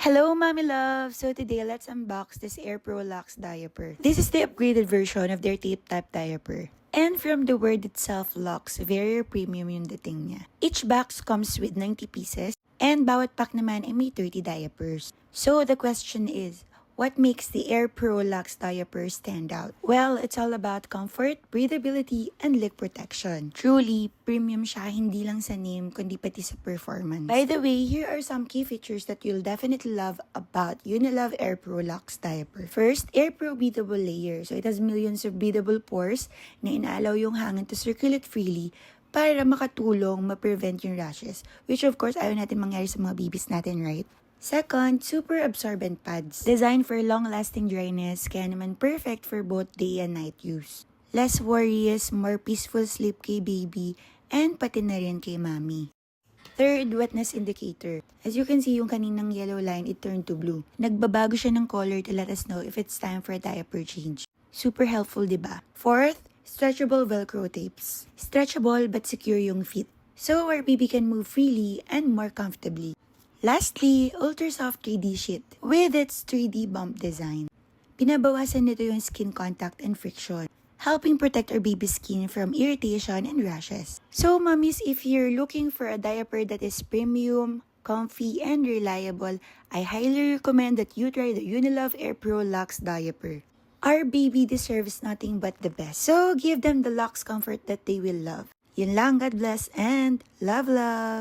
Hello, Mommy Love! So today, let's unbox this Air Pro Lux diaper. This is the upgraded version of their tape-type diaper. And from the word itself, Lux, very premium yung dating niya. Each box comes with 90 pieces, and bawat pack naman ay may 30 diapers. So the question is, what makes the Air Pro Lux diaper stand out? Well, it's all about comfort, breathability, and leak protection. Truly, premium siya hindi lang sa name kundi pati sa performance. By the way, here are some key features that you'll definitely love about Unilove Air Pro Lux diaper. First, Air Pro breathable layer. So it has millions of breathable pores na inaalaw yung hangin to circulate freely para makatulong ma-prevent yung rashes, which of course ayaw natin mangyari sa mga babies natin, right? Second, super absorbent pads. Designed for long-lasting dryness, kaya naman perfect for both day and night use. Less worries, more peaceful sleep kay baby, and pati na rin kay mommy. Third, wetness indicator. As you can see, yung kaninang yellow line, it turned to blue. Nagbabago siya ng color to let us know if it's time for a diaper change. Super helpful, diba? Fourth, stretchable Velcro tapes. Stretchable but secure yung feet. So our baby can move freely and more comfortably. Lastly, Ultra Soft 3D Sheet with its 3D bump design. Pinabawasan nito yung skin contact and friction, helping protect our baby's skin from irritation and rashes. So, mommies, if you're looking for a diaper that is premium, comfy, and reliable, I highly recommend that you try the Unilove Air Pro Lux diaper. Our baby deserves nothing but the best. So, give them the Lux comfort that they will love. Yun lang, God bless, and love, love!